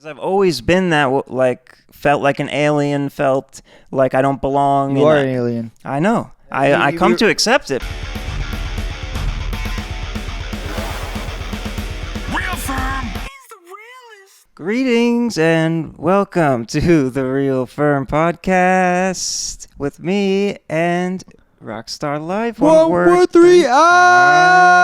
'Cause I've always been that, felt like an alien, felt like I don't belong. You are an alien. I know. I come to accept it. Real FERM. He's the realest. Greetings and welcome to the Real FERM podcast with me and Rockstarliife. One word, three eyes.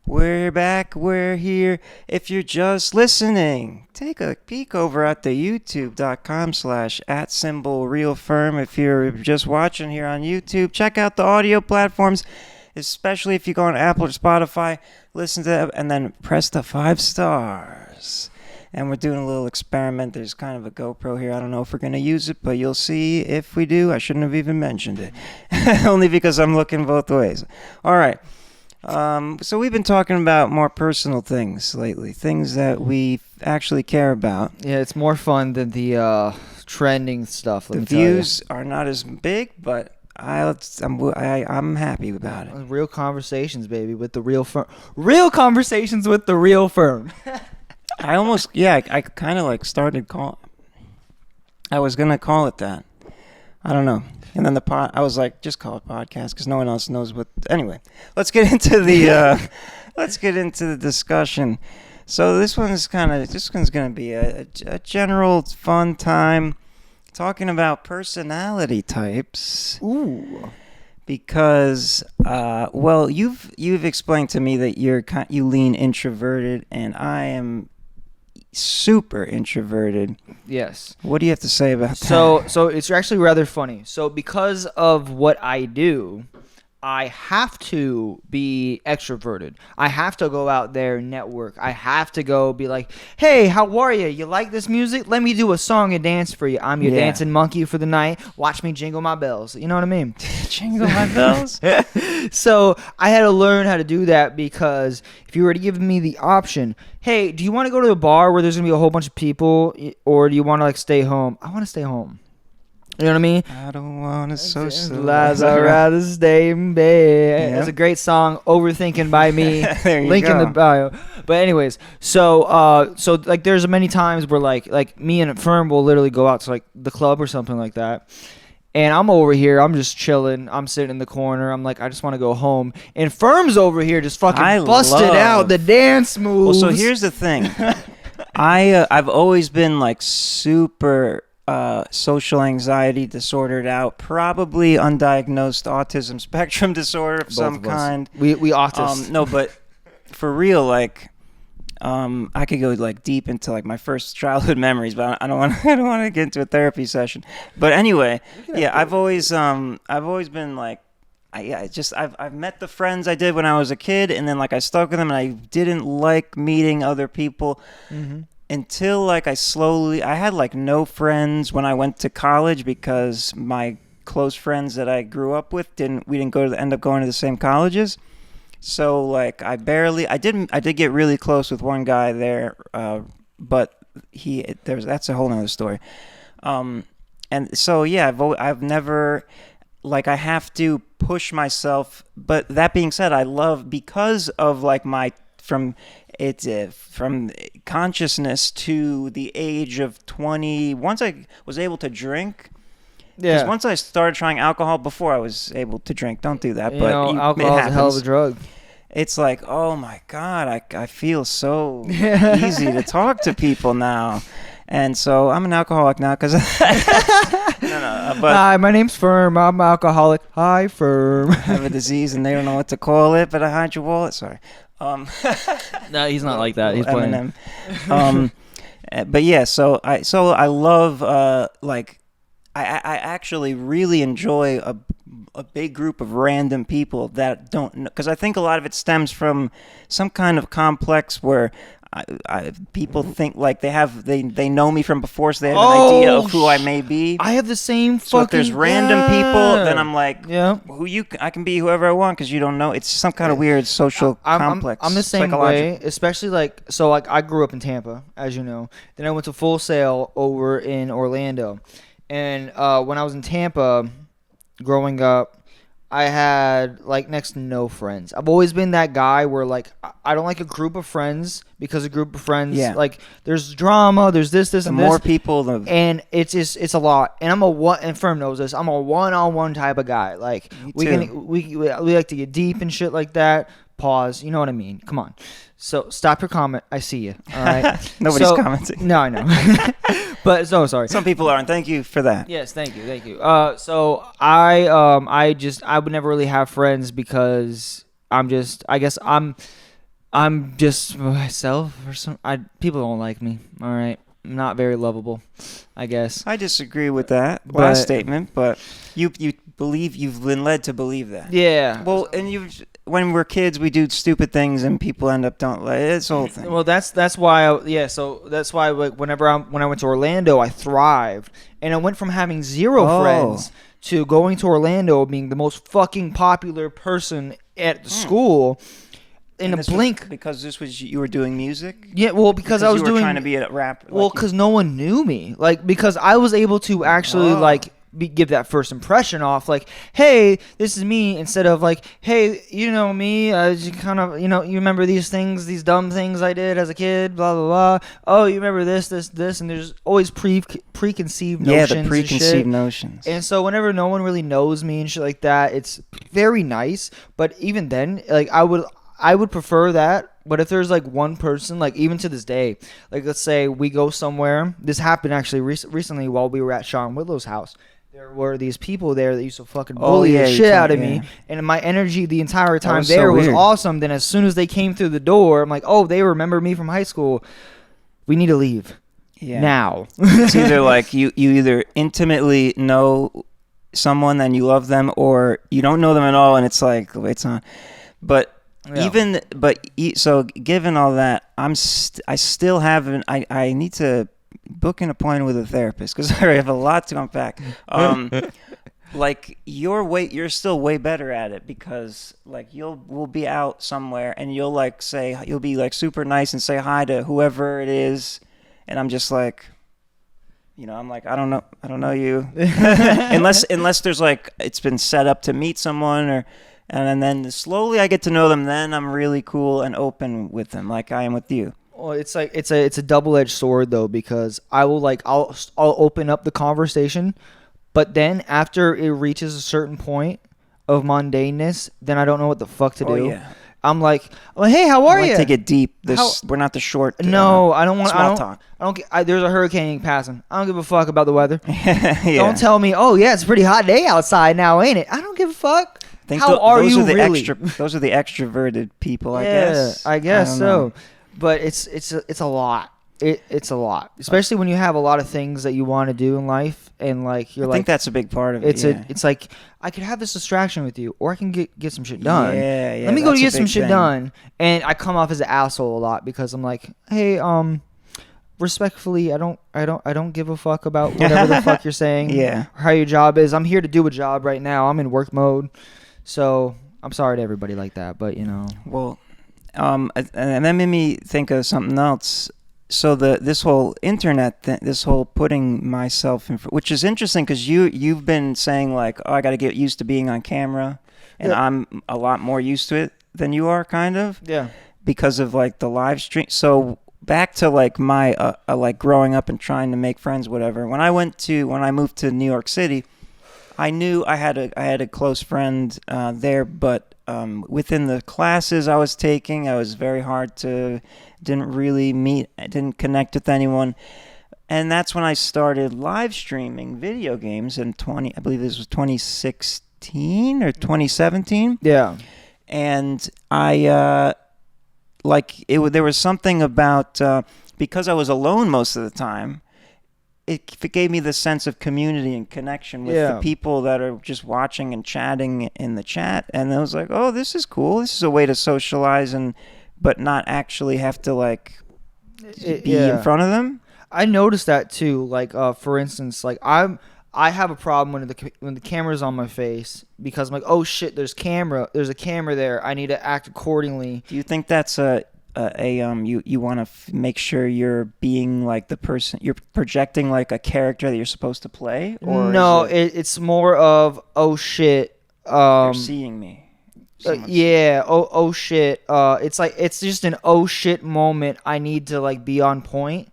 We're back, we're here. If you're just listening, take a peek over at the youtube.com/@realfirm. If you're just watching here on YouTube, check out the audio platforms, especially if you go on Apple or Spotify, listen to it, and then press the 5 stars. And we're doing a little experiment. There's kind of a GoPro here. I don't know if we're going to use it, but you'll see if we do. I shouldn't have even mentioned it, only because I'm looking both ways. All right. So we've been talking about more personal things lately, things that we actually care about. Yeah, it's more fun than the trending stuff. The views are not as big, but I'm happy about it. Real conversations, baby, with the real firm. Real conversations with the real firm. I kind of started I was gonna call it that. I don't know. And then I was like, just call it podcast because no one else knows what. Anyway, let's get into the discussion. So this one's going to be a general fun time talking about personality types. Ooh. Because you've explained to me that you lean introverted, and I am super introverted. Yes. What do you have to say about that? So it's actually rather funny. So because of what I do, I have to be extroverted. I have to go out there and network. I have to go be like, hey, how are you? You like this music? Let me do a song and dance for you. I'm your dancing monkey for the night. Watch me jingle my bells. You know what I mean? Jingle my bells? So I had to learn how to do that because if you were to give me the option, hey, do you want to go to a bar where there's going to be a whole bunch of people, or do you want to stay home? I want to stay home. You know what I mean? I don't want to socialize. I'd rather stay in bed. Yep. It's a great song, Overthinking by me. There you Link go. in the bio. But anyways, so there's many times where like me and FERM will literally go out to the club or something like that. And I'm over here, I'm just chilling. I'm sitting in the corner. I'm like, I just want to go home. And FERM's over here just fucking busted out the dance moves. Well, so here's the thing. I've always been super social anxiety disordered out, probably undiagnosed autism spectrum disorder of some kind. We autists. No, but for real, I could go deep into my first childhood memories, but I don't want to get into a therapy session. But anyway, yeah, I've always been I've met the friends I did when I was a kid, and then I stuck with them, and I didn't like meeting other people. Mm-hmm. Until I had no friends when I went to college because my close friends that I grew up with end up going to the same colleges. So I did get really close with one guy there, but that's a whole nother story. And so yeah, I've never I have to push myself. But that being said, I love because of from consciousness to the age of 20. Once I was able to drink, because once I started trying alcohol, before I was able to drink. Don't do that. Alcohol is a hell of a drug. It's oh my God, I feel so easy to talk to people now. And so I'm an alcoholic now because Hi, my name's FERM. I'm an alcoholic. Hi, FERM. I have a disease and they don't know what to call it, but I hide your wallet. Sorry. No, he's not like that. He's playing. But yeah, so I love I actually really enjoy a big group of random people that don't know, because I think a lot of it stems from some kind of complex where people think they know me from before, so they have an idea of who I may be. I have the same So if there's random people, then I'm I can be whoever I want because you don't know. It's some kind of weird social complex. I'm the same way, especially I grew up in Tampa, as you know. Then I went to Full Sail over in Orlando. And when I was in Tampa growing up, I had like next to no friends. I've always been that guy where like I don't like a group of friends because a group of friends like there's drama, there's this, The and more this, people, and it's a lot. And I'm a one, and FERM knows this. I'm a one-on-one type of guy. Like we like to get deep and shit like that. Pause. You know what I mean? Come on. So stop your comment. I see you. All right. Nobody's commenting. No, I know. But so sorry. Some people aren't. Thank you for that. Yes, thank you. So I would never really have friends because I'm just myself or some. People don't like me. All right, I'm not very lovable, I guess. I disagree with that But- last statement, but you've been led to believe that. Yeah. Well, and when we're kids, we do stupid things, and people end up don't like it's the whole thing. Well, that's why. So that's why like when I went to Orlando, I thrived, and I went from having zero friends to going to Orlando being the most fucking popular person at the school in a blink. Because you were doing music. Yeah, well, because I was you were trying to be a rapper. Well, because no one knew me. Like, because I was able to actually give that first impression off. Like, hey, this is me. Instead of like, hey, you know me. You kind of, you remember these things, these dumb things I did as a kid. Blah blah blah. Oh, you remember this, and there's always preconceived notions. Yeah, the preconceived notions. And so whenever no one really knows me and shit like that, it's very nice. But even then, like I would prefer that. But if there's like one person, like even to this day, like let's say we go somewhere. This happened actually recently while we were at Sean Whitlow's house. There were these people there that used to fucking bully the shit out of me. And my energy the entire time was awesome. Then as soon as they came through the door, I'm like, oh, they remember me from high school. We need to leave now. It's either like you either intimately know someone and you love them, or you don't know them at all and it's like, it's on. But... Yeah. So given all that, I still haven't. I need to book an appointment with a therapist because I have a lot to unpack. Like you're still way better at it because like we'll be out somewhere and you'll be like super nice and say hi to whoever it is, and I'm just like, I'm like, I don't know you, unless there's like it's been set up to meet someone and then slowly I get to know them. Then I'm really cool and open with them, like I am with you. Well, it's like it's a double-edged sword though, because I'll open up the conversation, but then after it reaches a certain point of mundaneness, then I don't know what the fuck to do. Yeah. I'm like, well, hey, how are you? Take it deep. We're not the short. No, I don't want small talk. There's a hurricane passing. I don't give a fuck about the weather. Yeah. Don't tell me, oh yeah, it's a pretty hot day outside now, ain't it? I don't give a fuck. How are you really? Those are the extroverted people, I guess. I guess so. But it's a lot. It's a lot, especially when you have a lot of things that you want to do in life, and like I think that's a big part of it. It's like I could have this distraction with you, or I can get some shit done. Yeah. Let me go get some shit done, and I come off as an asshole a lot because I'm like, hey, respectfully, I don't give a fuck about whatever the fuck you're saying. Yeah. Or how your job is. I'm here to do a job right now. I'm in work mode. So I'm sorry to everybody like that, but Well, and that made me think of something else. So this whole internet thing, this whole putting myself in, which is interesting because you've been saying like, oh, I got to get used to being on camera, and I'm a lot more used to it than you are, kind of. Yeah. Because of like the live stream. So back to like my like growing up and trying to make friends, whatever. When I moved to New York City, I knew I had a close friend there, but within the classes I was taking, I was very hard to, didn't connect with anyone. And that's when I started live streaming video games in I believe this was 2016 or 2017. Yeah. And I, there was something about, because I was alone most of the time, it gave me the sense of community and connection with the people that are just watching and chatting in the chat. And I was like, oh, this is cool. This is a way to socialize but not actually have to be in front of them. I noticed that too. Like, for instance, like I have a problem when the camera's on my face because I'm like, oh shit, there's a camera there. I need to act accordingly. Do you think that's you want to make sure you're being like the person, you're projecting like a character that you're supposed to play? Or no, it's more of, oh shit, They're seeing me. Yeah. Oh shit. It's like it's just an oh shit moment. I need to like be on point.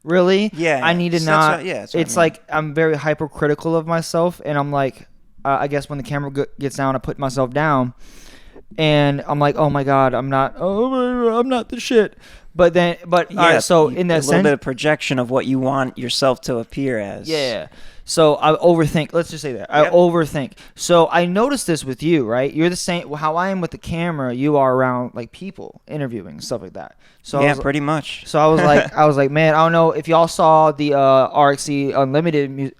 Really. Yeah. I need to So not. that's what It's I mean. like I'm very hypercritical of myself, and I'm like, I guess when the camera gets down, I put myself down, and I'm like, oh my god, I'm not the shit. But then, all right. So in that a little sense, bit of projection of what you want yourself to appear as. yeah. So I overthink. Let's just say that. I Yep. overthink. So I noticed this with you, right? You're the same. How I am with the camera, you are around like people, interviewing, stuff like that. So Yeah, pretty much. So I was like, man, I don't know if y'all saw the RXC Unlimited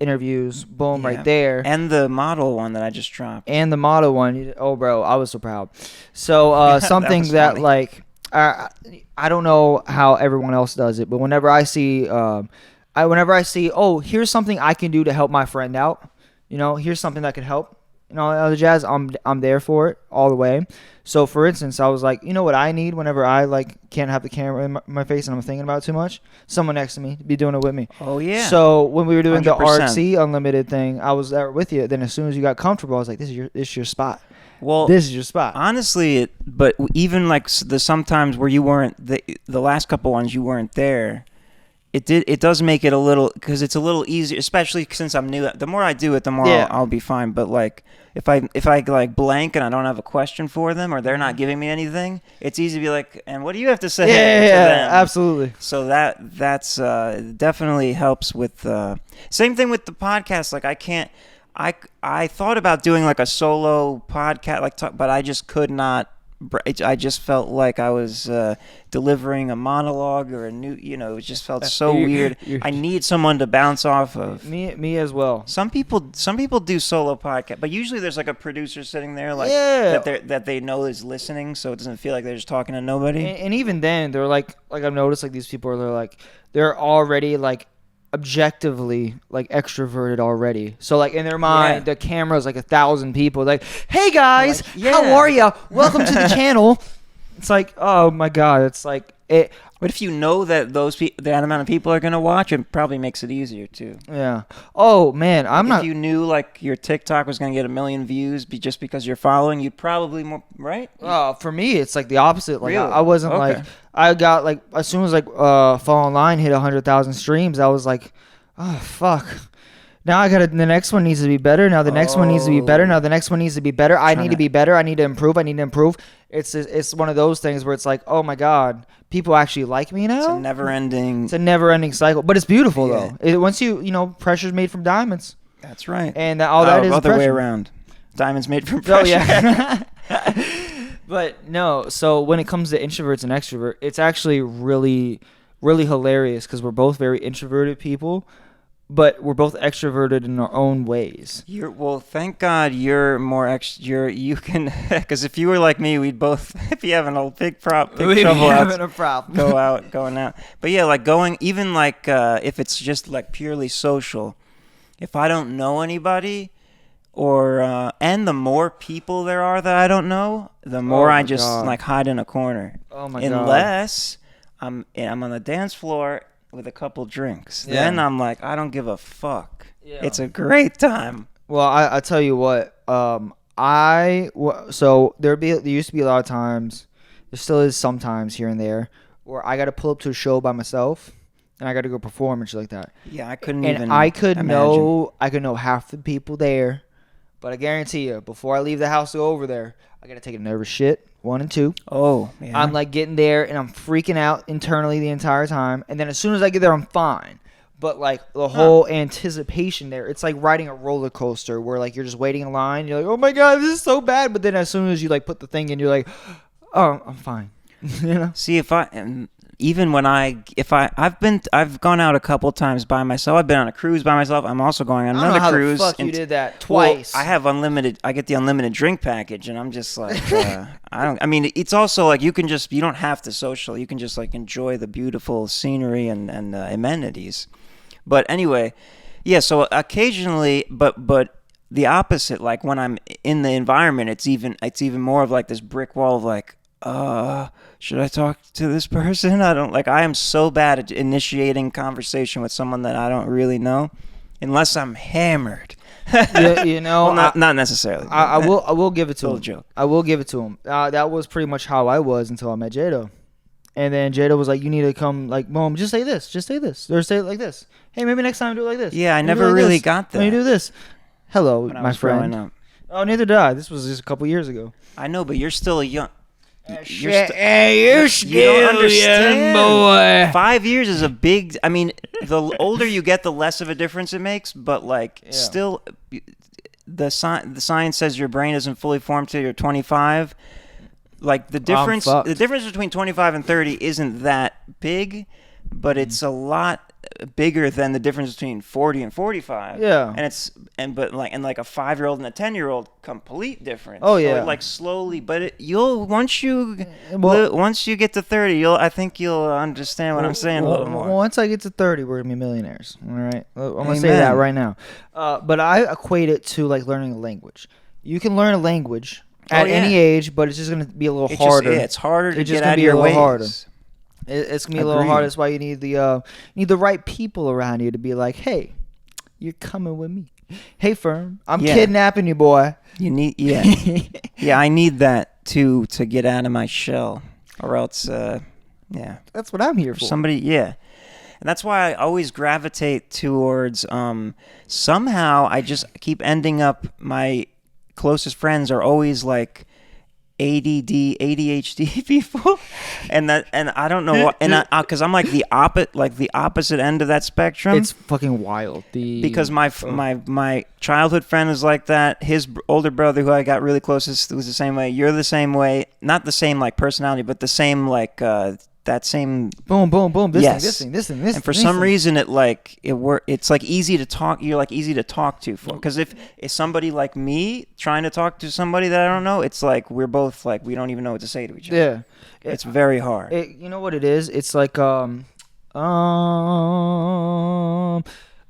interviews. Boom, Yeah. right there. And the model one that I just dropped. And the model one. Oh, bro, I was so proud. So something was that funny. like I don't know how everyone else does it, but whenever I see oh, here's something I can do to help my friend out, here's something that could help, all the jazz, I'm there for it all the way. So for instance, I was like, you know what I need whenever I like can't have the camera in my face and I'm thinking about it too much? Someone next to me to be doing it with me. Oh, yeah. So when we were doing the 100%. RXC Unlimited thing, I was there with you. Then as soon as you got comfortable, I was like, this is your spot. Well, This is your spot. honestly, but even like the sometimes where you weren't the last couple ones you weren't there, it does make it a little, because it's a little easier, especially since I'm new. The more I do it, the more Yeah. I'll be fine. But like if I like blank and I don't have a question for them, or they're not giving me anything, it's easy to be like, and what do you have to say? to Yeah, them? absolutely. So that's definitely helps with same thing with the podcast. Like I thought about doing like a solo podcast, but I just could not. I just felt like I was delivering a monologue or a new, it just felt so weird. I need someone to bounce off of. Me as well. Some people do solo podcast, but usually there's like a producer sitting there, like Yeah. that they know is listening, so it doesn't feel like they're just talking to nobody. And even then, they're like I've noticed, like these people they're already like objectively like extroverted already. So like in their mind, the camera's like 1,000 people. Like, hey guys, Like, yeah. how are ya? Welcome to the channel. It's like, oh my god, it's like it. But if you know that that amount of people are gonna watch, it probably makes it easier too. Yeah. Oh man, If you knew like your TikTok was gonna get 1 million views just because you're following, you'd probably more, right? For me, it's like the opposite. Like Really? I wasn't Okay. like I got like as soon as like Fall Online hit 100,000 streams, I was like, oh fuck. Now I gotta. The next one needs to be better. Now the next one needs to be better. Now the next one needs to be better. I need to be better. I need to improve. I need to improve. It's one of those things where it's like, oh my god, people actually like me now. It's a never-ending. It's a never-ending cycle, but it's beautiful Yeah. though. Once pressure's made from diamonds, That's right. and all that is other way pressure. around. Diamonds made from Oh pressure. yeah. But no, so when it comes to introverts and extroverts, it's actually really, really hilarious because we're both very introverted people, but we're both extroverted in our own ways. Thank God you're more you can, because if you were like me, we'd both be having a big trouble a problem. going out. But yeah, like even like if it's just like purely social, if I don't know anybody, or and the more people there are that I don't know, the more Oh I my just God. like hide in a corner. Oh my God. Unless I'm on the dance floor with a couple drinks, Yeah. then I'm like, I don't give a fuck. Yeah. It's a great time. Well, I tell you what, so there used to be a lot of times, there still is sometimes here and there, where I got to pull up to a show by myself, and I got to go perform and shit like that. Yeah, I couldn't And even. I could imagine. know half the people there, but I guarantee you, before I leave the house to go over there, I got to take a nervous shit. 1 and 2. Oh, yeah. I'm like getting there and I'm freaking out internally the entire time, and then as soon as I get there, I'm fine. But like the whole anticipation there, it's like riding a roller coaster where like you're just waiting in line. You're like, oh my god, this is so bad. But then as soon as you like put the thing in, you're like, oh, I'm fine. See, I've gone out a couple times by myself. I've been on a cruise by myself. I'm also going on I don't another know how cruise. the fuck you did that twice. Well, I get the unlimited drink package, and I'm just like, I mean, it's also like you don't have to social. You can just like enjoy the beautiful scenery and amenities. But anyway, yeah. So occasionally, but the opposite. Like when I'm in the environment, it's even more of like this brick wall of like, should I talk to this person? I am so bad at initiating conversation with someone that I don't really know, unless I'm hammered. You know, well, not necessarily. I will give it to Little him. joke. I will give it to him. That was pretty much how I was until I met Jado. And then Jada was like, "You need to come, like, Mom, just say this, or say it like this. Hey, maybe next time do it like this." Yeah, I Maybe never like really this. got that. When you do this, hello, when I my was growing friend. up. Oh, neither did I. This was just a couple years ago. I know, but you're still a young. You're You don't understand. 5 years is a big. I mean, the older you get, the less of a difference it makes. But like, still, the science says your brain isn't fully formed till you're 25. Like the difference between 25 and 30 isn't that big, but it's a lot bigger than the difference between 40 and 45. Yeah. And like a 5-year-old and a 10-year-old, complete difference. Oh, So yeah. it, like slowly, but once you get to 30, I think you'll understand what I'm saying a little more. Once I get to 30, we're gonna be millionaires. All right, I'm gonna say Amen. that right now. But I equate it to like learning a language. You can learn a language at any age, but it's just gonna be a little harder. It's harder to It's just get gonna out of be a your little ways. harder. It's gonna be a little Agreed. harder. That's why you need the right people around you to be like, hey, you're coming with me. Hey, FERM, I'm kidnapping you, boy. You need, yeah, I need that to get out of my shell, or else, That's what I'm here for. somebody, and that's why I always gravitate towards. Somehow, I just keep ending up. My closest friends are always like ADD, ADHD people, and I don't know what, and because I'm like the opposite end of that spectrum. It's fucking wild. Because my childhood friend is like that. His older brother, who I got really close to, was the same way. You're the same way. Not the same like personality, but the same like that same. boom, boom, boom. This thing. And for some reason, it's like easy to talk. You're like easy to talk to for, because if somebody like me trying to talk to somebody that I don't know, it's like we're both like we don't even know what to say to each other. Yeah, It's very hard. you know what it is? It's like the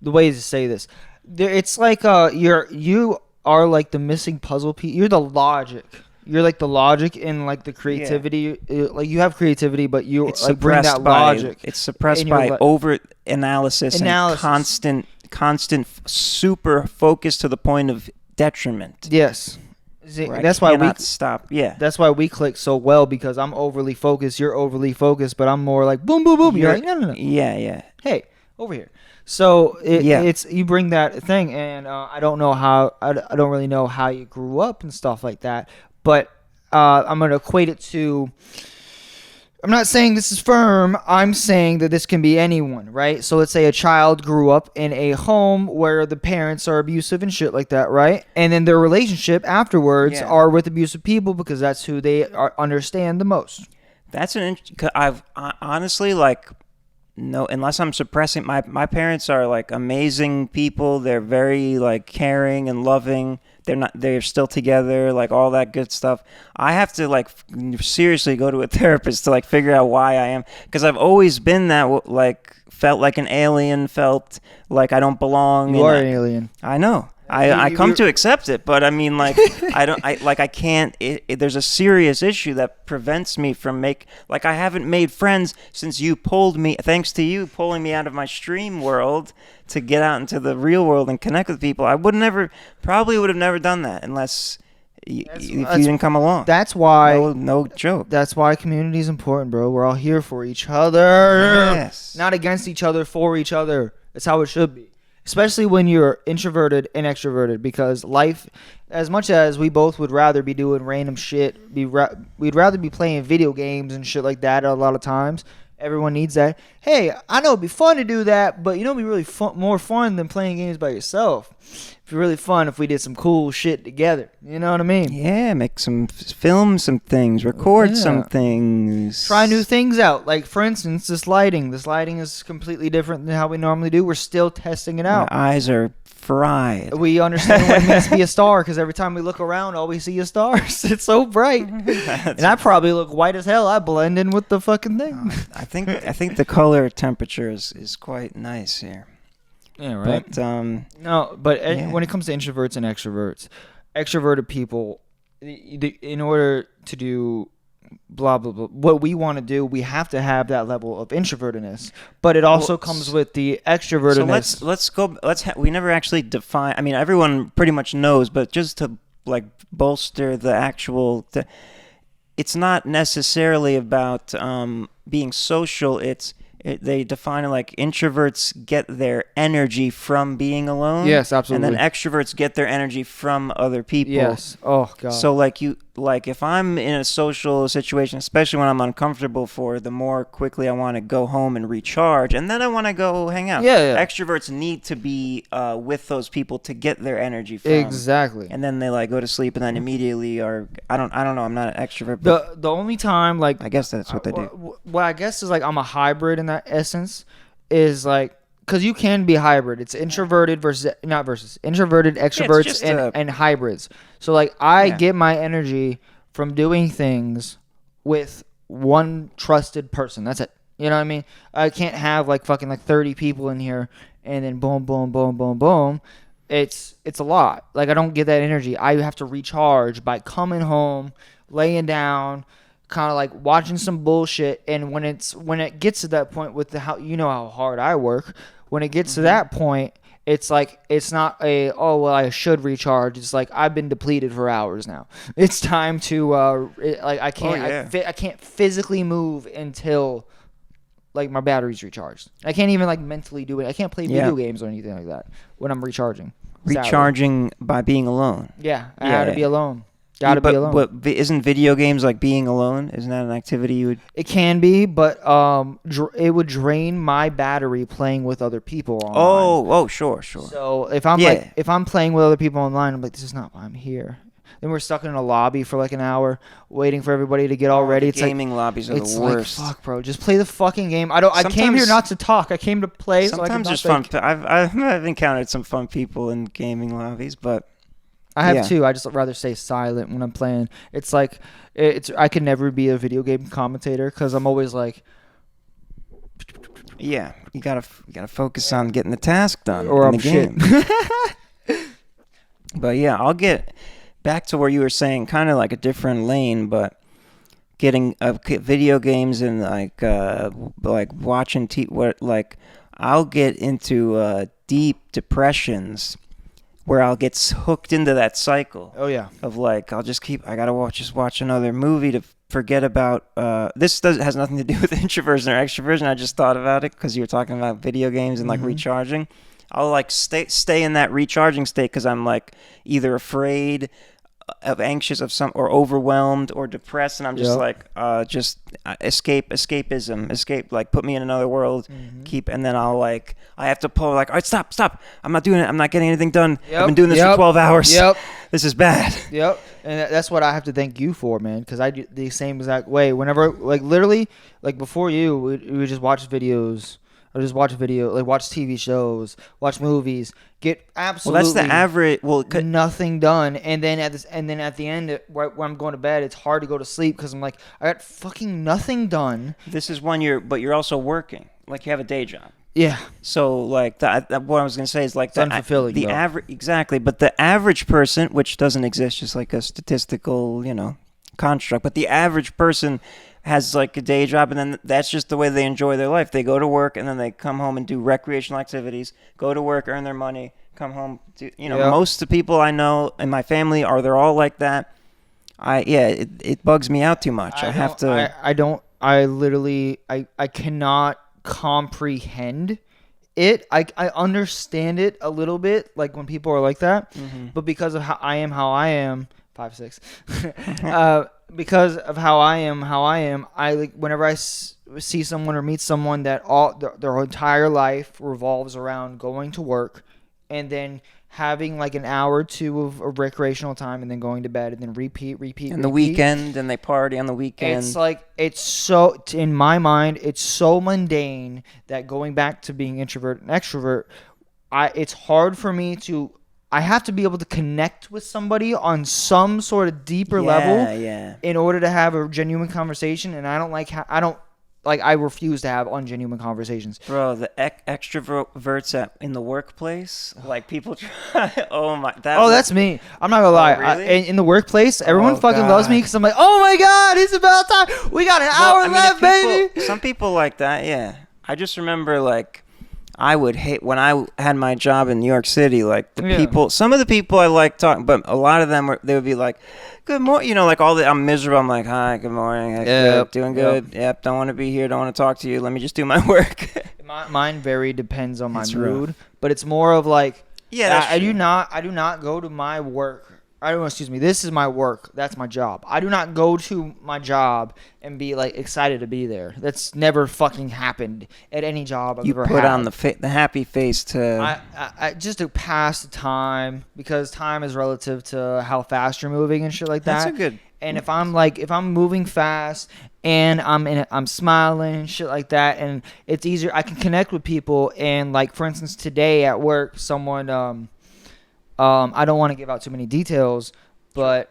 ways to say this. It's like you are like the missing puzzle piece. You're the logic. You're like the logic and like the creativity. Like you have creativity, but you It's like bring that logic. It's suppressed in your by over analysis and constant super focus to the point of detriment. Yes. See, Where that's I why cannot stop. Yeah. That's why we click so well, because I'm overly focused. You're overly focused, but I'm more like boom, boom, boom. You're like no. Yeah. Hey, over here. So it's you bring that thing, and I don't know how I don't really know how you grew up and stuff like that, but I'm gonna equate it to. I'm not saying this is FERM. I'm saying that this can be anyone, right? So let's say a child grew up in a home where the parents are abusive and shit like that, right? And then their relationship afterwards are with abusive people because that's who they understand the most. That's I've honestly like. No, unless I'm suppressing my parents are like amazing people. They're very like caring and loving. They're still together, like all that good stuff. I have to like seriously go to a therapist to like figure out why I am, because I've always been that like felt like an alien, felt like I don't belong. You are an alien. I know. I come to accept it, but I mean, like, I can't, there's a serious issue that prevents me from I haven't made friends since thanks to you pulling me out of my stream world to get out into the real world and connect with people. I probably would have never done that unless if you didn't come along. That's why. No joke. That's why community is important, bro. We're all here for each other. Yes. Not against each other, for each other. That's how it should be. Especially when you're introverted and extroverted, because life, as much as we both would rather be doing random shit, we'd rather be playing video games and shit like that a lot of times. Everyone needs that. Hey, I know it'd be fun to do that, but you know it'd be really more fun than playing games by yourself. It'd be really fun if we did some cool shit together. You know what I mean? Yeah, film some things, record some things. Try new things out. Like, for instance, this lighting. This lighting is completely different than how we normally do. We're still testing it out. My eyes are fried. We understand what it means to be a star, because every time we look around, all we see is stars. It's so bright. And I probably look white as hell. I blend in with the fucking thing. I think the color temperature is quite nice here. Yeah, right. But when it comes to introverts and extroverts, extroverted people, in order to do blah blah blah, what we want to do, we have to have that level of introvertedness, but it also comes with the extrovertedness. So let's go. We never actually define. I mean, everyone pretty much knows, but just to like bolster the actual, it's not necessarily about being social. They define it like introverts get their energy from being alone. Yes, absolutely. And then extroverts get their energy from other people. Yes. Oh god. So like if I'm in a social situation, especially when I'm uncomfortable the more quickly I want to go home and recharge, and then I want to go hang out. Yeah. Extroverts need to be with those people to get their energy from. Exactly. And then they like go to sleep and then immediately I don't know. I'm not an extrovert. But the only time like I guess that's what they do. What I guess is like I'm a hybrid in that essence is like. Because you can be hybrid. It's introverted introverted extroverts and hybrids. So like I get my energy from doing things with one trusted person. That's it. You know what I mean? I can't have like fucking like 30 people in here and then boom, boom, boom, boom, boom. It's a lot. Like I don't get that energy. I have to recharge by coming home, laying down, kind of like watching some bullshit. And when it gets to that point with how hard I work, when it gets to that point, it's like it's not I should recharge. It's like I've been depleted for hours now. It's time to I can't physically move until like my battery's recharged. I can't even like mentally do it. I can't play video games or anything like that when I'm recharging. Recharging by being alone. Yeah, I had to be alone. Gotta be alone. But isn't video games like being alone? Isn't that an activity you would? It can be, but it would drain my battery playing with other people online. Oh, sure. So if I'm playing with other people online, I'm like, this is not why I'm here. Then we're stuck in a lobby for like an hour waiting for everybody to get all ready. It's gaming lobbies are the worst. Like, fuck, bro, just play the fucking game. I came here not to talk. I came to play. Sometimes there's fun. I've encountered some fun people in gaming lobbies, but. I have too. I just rather stay silent when I'm playing. It's like I could never be a video game commentator because I'm always like. Yeah, you gotta focus on getting the task done or in I'm the game. But yeah, I'll get back to where you were saying, kind of like a different lane, but getting video games and like watching I'll get into deep depressions. Where I'll get hooked into that cycle. Oh yeah. Of like I gotta watch another movie to forget about. This has nothing to do with introversion or extroversion. I just thought about it because you were talking about video games and like recharging. I'll like stay in that recharging state because I'm like either afraid of anxious of some or overwhelmed or depressed, and I'm just escape, like put me in another world, and then I have to pull like, all right, stop, I'm not doing it, I'm not getting anything done. I've been doing this for 12 hours. This is bad. And that's what I have to thank you for, man, because I do the same exact way. Whenever like literally like before you, we would just watch videos. I just watch watch TV shows, watch movies, get absolutely. Well, that's the average. Well, nothing done, and then at the end, when I'm going to bed, it's hard to go to sleep because I'm like, I got fucking nothing done. This is when you're also working, like you have a day job. Yeah. So like that what I was gonna say is like it's unfulfilling. The average, exactly, but the average person, which doesn't exist, just like a statistical, construct, but the average person has like a day job, and then that's just the way they enjoy their life. They go to work, and then they come home and do recreational activities, go to work, earn their money, come home. Most of the people I know in my family they're all like that. It bugs me out too much. I cannot comprehend it. I understand it a little bit, like when people are like that, but because of how I am, 5'6", because of how I am, I like whenever I see someone or meet someone that their entire life revolves around going to work and then having like an hour or two of recreational time and then going to bed and then repeat. And the weekend, and they party on the weekend. It's like, in my mind, it's so mundane that going back to being introvert and extrovert, it's hard for me to. I have to be able to connect with somebody on some sort of deeper level in order to have a genuine conversation. And I don't like I refuse to have ungenuine conversations. Bro, the extroverts in the workplace, like people try. Oh my, That's me. I'm not gonna lie. really? In the workplace, everyone Oh, fucking loves me God. because I'm like, oh my god, it's about time. We got an hour left, baby. Some people like that, yeah. I just remember like I would hate when I had my job in New York City. Like the Yeah. people, some of the people I like talking, but a lot of them they would be like, "Good morning," you know, like I'm miserable. I'm like, "Hi, good morning, Yep, good, doing good. Yep, don't want to be here, don't want to talk to you. Let me just do my work." Mine very depends on my It's mood, rough. but it's more of like, Yeah, that's I do true. not go to my work. Excuse me. This is my work. That's my job. I do not go to my job and be like excited to be there. That's never fucking happened at any job I've You ever put had. on the happy face to. I just to pass the time because time is relative to how fast you're moving and shit like that. That's a good. And if I'm moving fast and I'm smiling and shit like that, and it's easier, I can connect with people. And like for instance, today at work, someone I don't want to give out too many details, but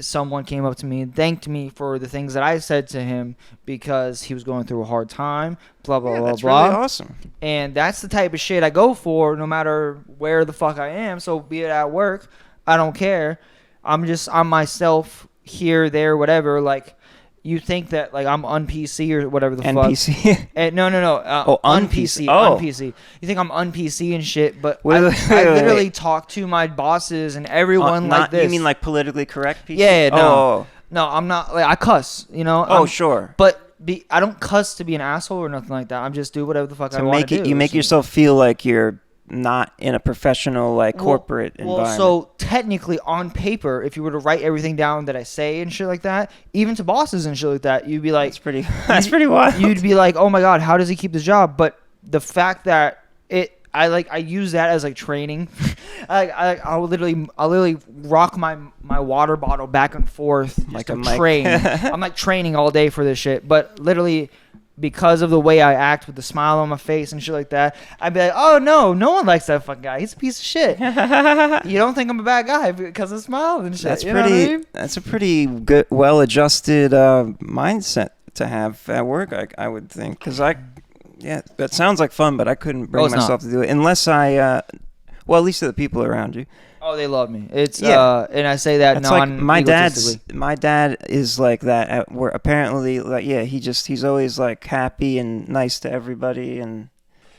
someone came up to me and thanked me for the things that I said to him because he was going through a hard time. Blah blah blah That's blah. really awesome. And that's the type of shit I go for, no matter where the fuck I am. So be it at work, I don't care. I'm myself here, there, whatever. Like, you think that like I'm un-PC or whatever the fuck. NPC. No. un-PC. Un-PC. You think I'm un-PC and shit, but Wait, I wait, literally wait. talk to my bosses and everyone like this. You mean like politically correct PC? Yeah, no. Oh, No, I'm not. Like, I cuss, you know? Sure. But I don't cuss to be an asshole or nothing like that. I'm just do whatever the fuck I want to do. You make So- yourself feel like you're not in a professional like corporate environment. So technically, on paper, if you were to write everything down that I say and shit like that, even to bosses and shit like that, you'd be like, that's pretty. That's pretty wild. You'd be like, oh my god, how does he keep his job? But the fact that I use that as like training. I'll literally rock my water bottle back and forth Like like a to mic. train. I'm like training all day for this shit, but literally. Because of the way I act with the smile on my face and shit like that, I'd be like, oh no one likes that fucking guy. He's a piece of shit. You don't think I'm a bad guy because of smile and shit. That's you know what I mean? That's a pretty good, well-adjusted mindset to have at work. I would think because that sounds like fun, but I couldn't bring it's not. myself to do it unless I. Well, at least to the people around you. Oh, they love me. It's Yeah. and I say that It's like my non-egotistically. dad is like that at work. Apparently, like he's always like happy and nice to everybody, and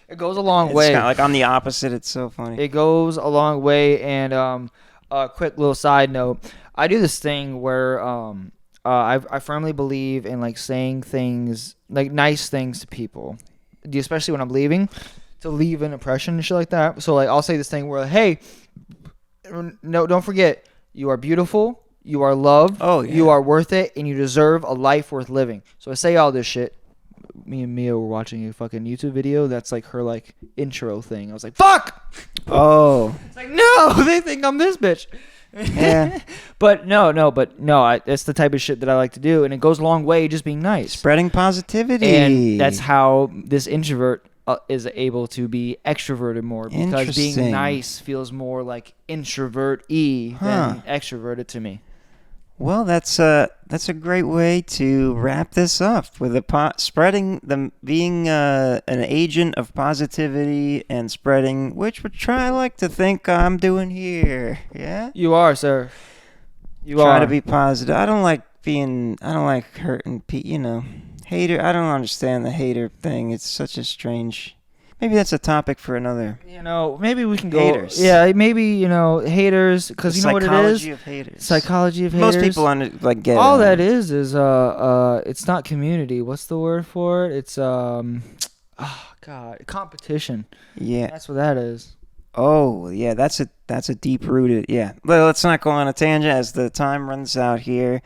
It goes a long it's way. kind of like I'm the opposite. It's so funny. It goes a long way. And a quick little side note: I do this thing where I firmly believe in like saying things like nice things to people, especially when I'm leaving, to leave an impression and shit like that. So like I'll say this thing where, hey, no, don't forget, you are beautiful, you are loved, Oh, yeah. you are worth it, and you deserve a life worth living. So I say all this shit. Me and Mia were watching a fucking YouTube video. That's like her like intro thing. I was like, fuck! Oh, It's like, no, they think I'm this bitch. Yeah. but no, that's the type of shit that I like to do, and it goes a long way just being nice. spreading positivity. And that's how this introvert is able to be extroverted more, because being Interesting. nice feels more like introvert-y than extroverted to me. Well, that's a great way to wrap this up with being an agent of positivity and spreading, which I like to think I'm doing here. Yeah, You are, sir. You try are. to be positive. I don't like hurting people. You know, hater. I don't understand the hater thing. It's such a strange. Maybe that's a topic for another. You know, maybe we can go. Haters. Yeah, maybe, haters, because you know what it is? Psychology of haters. Psychology of haters. Most people get All it. that is it's not community. What's the word for it? It's competition. Yeah. That's what that is. Oh, yeah, that's a deep-rooted, yeah. Well, let's not go on a tangent as the time runs out here.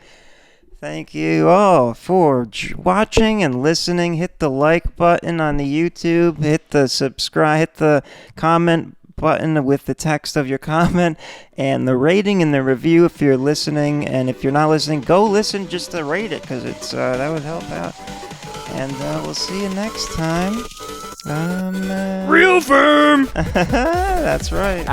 Thank you all for watching and listening. Hit the like button on the YouTube. Hit the subscribe. Hit the comment button with the text of your comment. And the rating and the review if you're listening. And if you're not listening, go listen just to rate it, because that would help out. And we'll see you next time. Real firm. That's right.